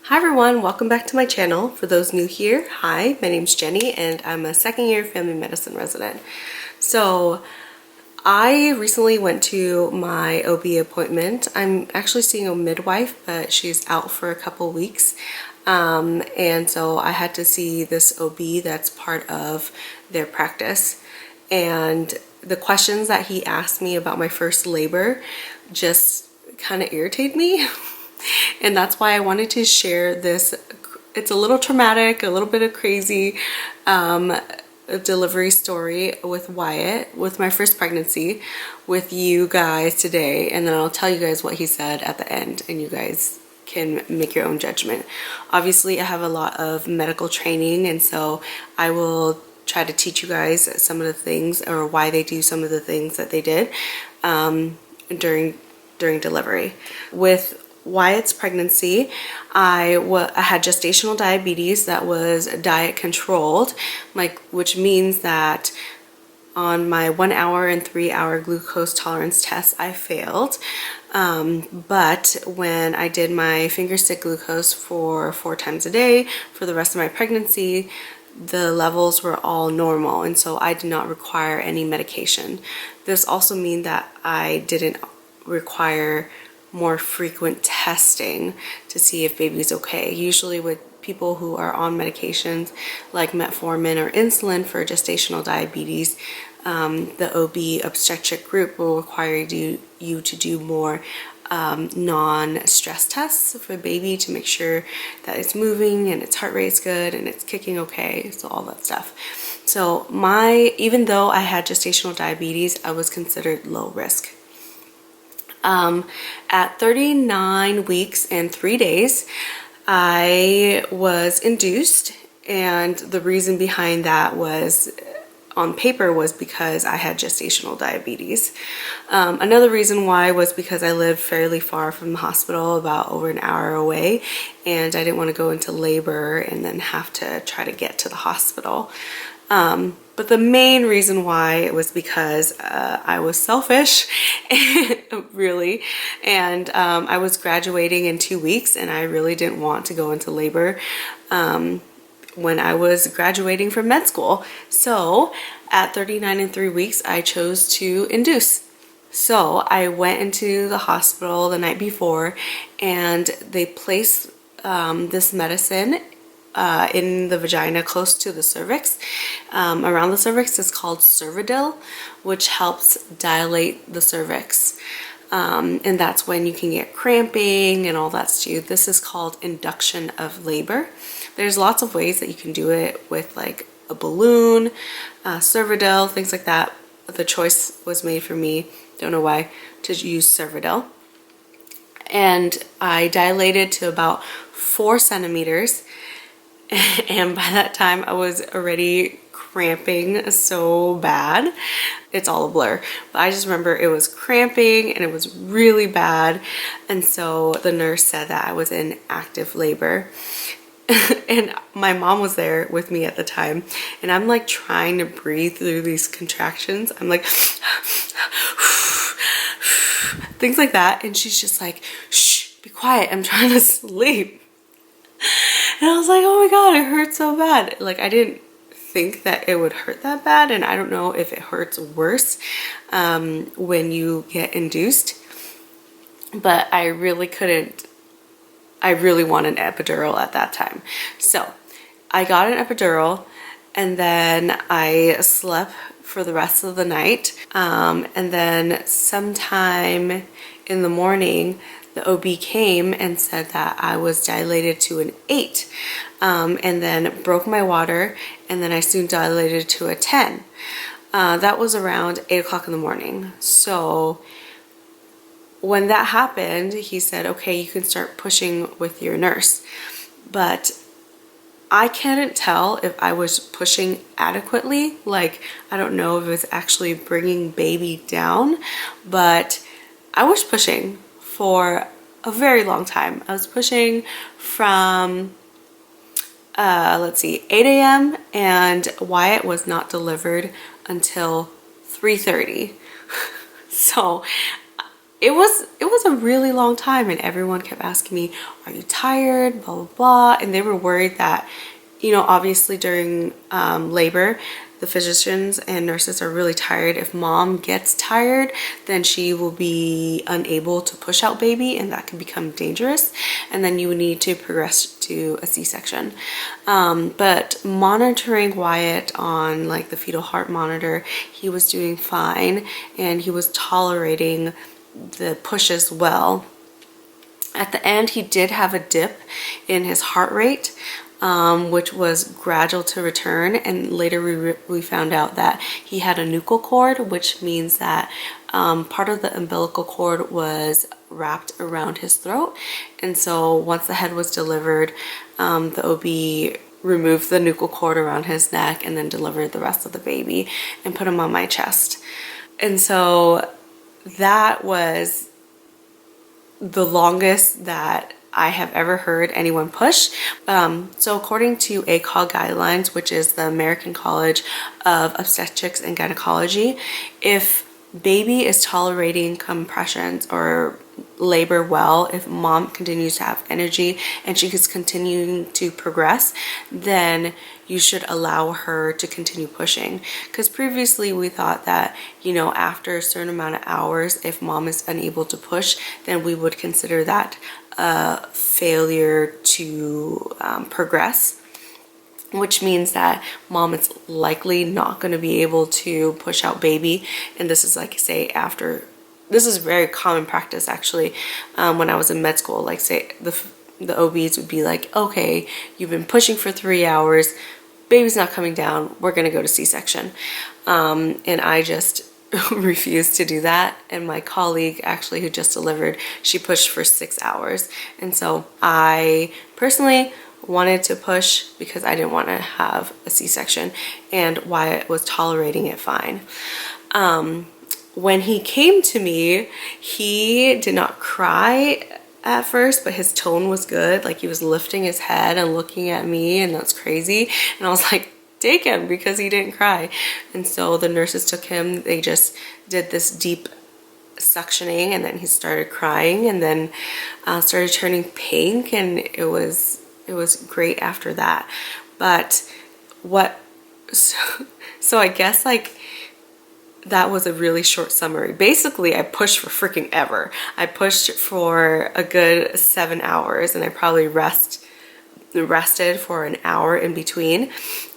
Hi everyone, welcome back to my channel. For those new here, hi, my name's Jenny and I'm a second year family medicine resident. So I recently went to my OB appointment. I'm actually seeing a midwife, but she's out for a couple weeks. And so I had to see this OB that's part of their practice. And the questions that he asked me about my first labor just kind of irritate me. And that's why I wanted to share this. It's a little traumatic, a little bit of crazy delivery story with Wyatt, with my first pregnancy, with you guys today. And then I'll tell you guys what he said at the end and you guys can make your own judgment. Obviously, I have a lot of medical training, and so I will try to teach you guys some of the things or why they do some of the things that they did during delivery. With Wyatt's pregnancy, I had gestational diabetes that was diet controlled, which means that on my 1 hour and 3 hour glucose tolerance test, I failed. But when I did my finger stick glucose for 4 times a day for the rest of my pregnancy, the levels were all normal, and so I did not require any medication. This also means that I didn't require more frequent testing to see if baby's okay. Usually with people who are on medications like metformin or insulin for gestational diabetes, the OB obstetric group will require you to do more non-stress tests for baby to make sure that it's moving and its heart rate's good and it's kicking okay, so all that stuff. So even though I had gestational diabetes, I was considered low risk. At 39 weeks and 3 days, I was induced, and the reason behind that was, on paper, was because I had gestational diabetes. Another reason why was because I lived fairly far from the hospital, about over an hour away, and I didn't want to go into labor and then have to try to get to the hospital. But the main reason why was because I was selfish, really, and I was graduating in 2 weeks and I really didn't want to go into labor when I was graduating from med school. So at 39 and 3 weeks, I chose to induce. So I went into the hospital the night before and they placed this medicine in the vagina close to the cervix. Around the cervix is called Cervidil, which helps dilate the cervix. And that's when you can get cramping and all that stuff. This is called induction of labor. There's lots of ways that you can do it with like a balloon, Cervidil, things like that. The choice was made for me, don't know why, to use Cervidil. And I dilated to about 4 centimeters. And by that time I was already cramping so bad. It's all a blur, but I just remember it was cramping and it was really bad. And so the nurse said that I was in active labor. And my mom was there with me at the time, and I'm like trying to breathe through these contractions. I'm like things like that, and she's just like, shh, be quiet, I'm trying to sleep. And I was like, oh my god, it hurts so bad. Like, I didn't think that it would hurt that bad, and I don't know if it hurts worse when you get induced. But I really couldn't. I really wanted an epidural at that time. So I got an epidural, and then I slept for the rest of the night. And then sometime in the morning, the OB came and said that I was dilated to an 8, and then broke my water, and then I soon dilated to a 10. That was around 8 o'clock in the morning. So when that happened, he said, okay, you can start pushing with your nurse. But I couldn't tell if I was pushing adequately. Like, I don't know if it was actually bringing baby down, but I was pushing for a very long time. I was pushing from, 8 a.m. and Wyatt was not delivered until 3:30. So it was a really long time, and everyone kept asking me, are you tired, blah blah blah, and they were worried that, you know, obviously during labor, the physicians and nurses are really tired. If mom gets tired, then she will be unable to push out baby, and that can become dangerous, and then you would need to progress to a C-section. But monitoring Wyatt on like the fetal heart monitor, he was doing fine, and he was tolerating the pushes well. At the end, he did have a dip in his heart rate, which was gradual to return, and later we found out that he had a Nuchal Cord, which means that part of the umbilical cord was wrapped around his throat, and so once the head was delivered, the OB removed the Nuchal Cord around his neck and then delivered the rest of the baby and put him on my chest. And so that was the longest that I have ever heard anyone push. So according to ACOG guidelines, which is the American College of Obstetrics and Gynecology, if baby is tolerating compressions or labor well, if mom continues to have energy and she is continuing to progress, then you should allow her to continue pushing. Because previously we thought that, you know, after a certain amount of hours, if mom is unable to push, then we would consider that a failure to progress, which means that mom is likely not going to be able to push out baby. And this is like, say, after, this is very common practice actually. When I was in med school, like say the OBs would be like, okay, you've been pushing for 3 hours, baby's not coming down, we're going to go to C-section. And I just refused to do that, and my colleague actually who just delivered, she pushed for 6 hours. And so I personally wanted to push because I didn't want to have a C-section, and Wyatt was tolerating it fine. When he came to me, he did not cry at first, but his tone was good. Like he was lifting his head and looking at me, and that's crazy. And I was like, take him, because he didn't cry. And so the nurses took him, they just did this deep suctioning, and then he started crying, and then started turning pink, and it was great after that. But what, so I guess like that was a really short summary. Basically, I pushed for freaking ever. I pushed for a good 7 hours, and I probably rested for an hour in between.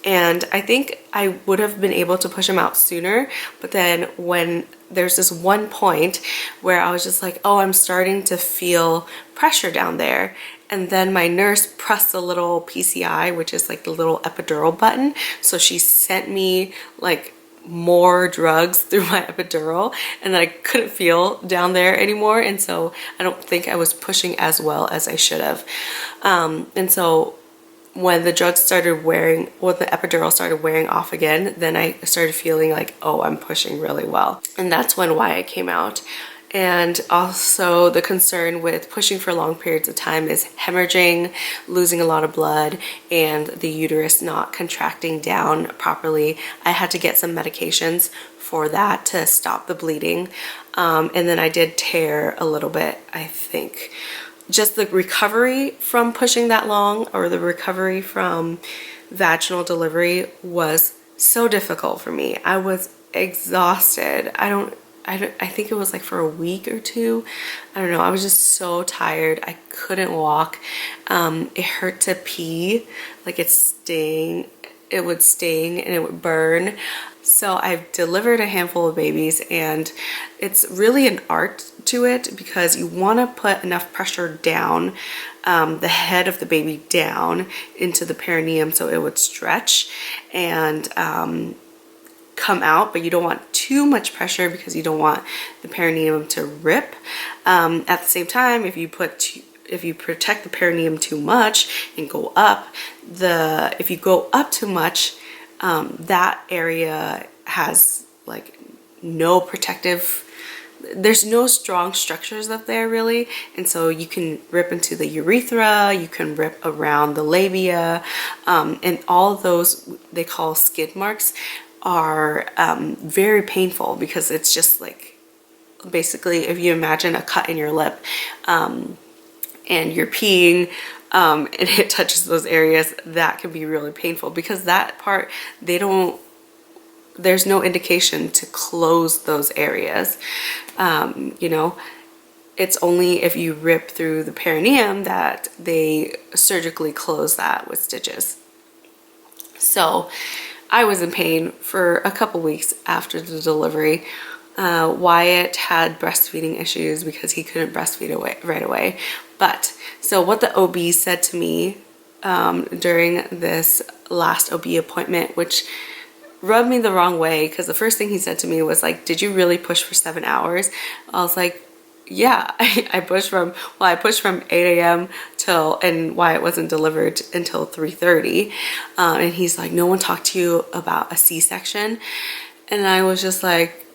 And I think I would have been able to push him out sooner, but then when there's this one point where I was just like, oh, I'm starting to feel pressure down there, and then my nurse pressed the little PCI, which is like the little epidural button, so she sent me like more drugs through my epidural, and then I couldn't feel down there anymore, and so I don't think I was pushing as well as I should have. And so when the drugs started wearing, when the epidural started wearing off again, then I started feeling like, oh, I'm pushing really well. And that's when Wyatt came out. And also the concern with pushing for long periods of time is hemorrhaging, losing a lot of blood, and the uterus not contracting down properly. I had to get some medications for that to stop the bleeding. And then I did tear a little bit, I think. Just the recovery from pushing that long, or the recovery from vaginal delivery, was so difficult for me. I was exhausted. I think it was like for a week or two. I don't know. I was just so tired. I couldn't walk. It hurt to pee. Like it would sting and it would burn. So I've delivered a handful of babies, and it's really an art to it, because you want to put enough pressure down, the head of the baby down into the perineum so it would stretch and come out, but you don't want too much pressure because you don't want the perineum to rip. At the same time, if you protect the perineum too much and go up, if you go up too much, that area has like no protective, there's no strong structures up there really, and so you can rip into the urethra, you can rip around the labia, and all those they call skid marks are very painful, because it's just like basically if you imagine a cut in your lip, and you're peeing, and it touches those areas, that can be really painful, because that part, there's no indication to close those areas. You know, it's only if you rip through the perineum that they surgically close that with stitches. So I was in pain for a couple weeks after the delivery. Wyatt had breastfeeding issues because he couldn't breastfeed right away. But so what the OB said to me during this last OB appointment, which rubbed me the wrong way, because the first thing he said to me was like, "Did you really push for 7 hours?" I was like, yeah, I pushed from 8 a.m. and Wyatt wasn't delivered until 3:30. And he's like, "No one talked to you about a C-section?" And I was just like,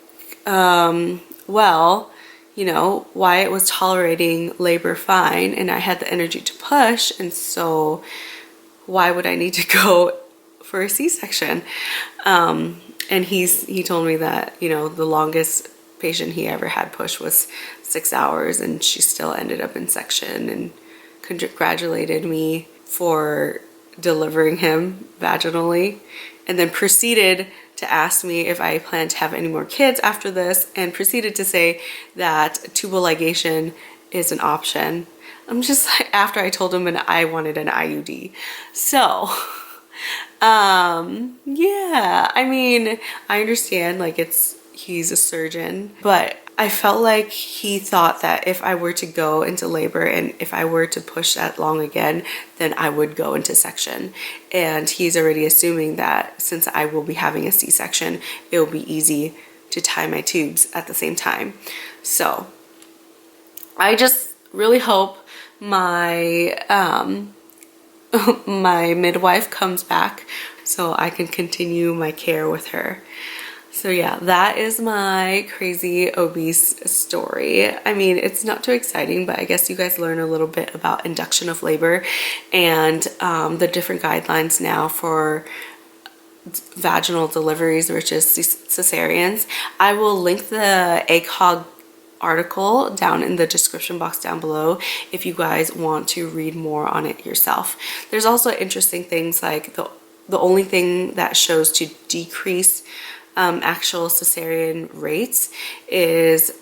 well, you know, Wyatt was tolerating labor fine and I had the energy to push, and so why would I need to go for a C-section? And he told me that, you know, the longest patient he ever had push was 6 hours, and she still ended up in section, and congratulated me for delivering him vaginally, and then proceeded to ask me if I plan to have any more kids after this, and proceeded to say that tubal ligation is an option. I'm just like, after I told him I wanted an IUD. So yeah, I mean, I understand, like, he's a surgeon, but I felt like he thought that if I were to go into labor and if I were to push that long again, then I would go into section. And he's already assuming that since I will be having a C-section, it will be easy to tie my tubes at the same time. So I just really hope my my midwife comes back so I can continue my care with her. So yeah, that is my crazy obese story. I mean, it's not too exciting, but I guess you guys learn a little bit about induction of labor and the different guidelines now for vaginal deliveries versus cesareans. I will link the ACOG article down in the description box down below if you guys want to read more on it yourself. There's also interesting things like the only thing that shows to decrease actual cesarean rates is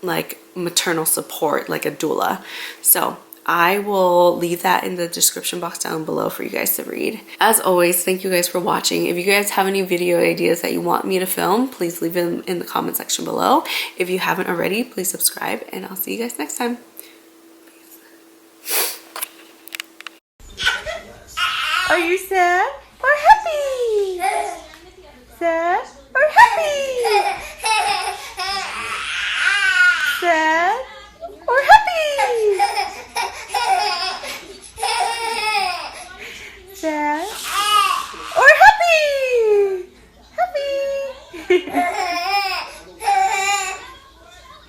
like maternal support, like a doula. So I will leave that in the description box down below for you guys to read. As always, thank you guys for watching. If you guys have any video ideas that you want me to film, please leave them in the comment section below. If you haven't already, please subscribe, and I'll see you guys next time. Are you sad or happy? Sad or happy?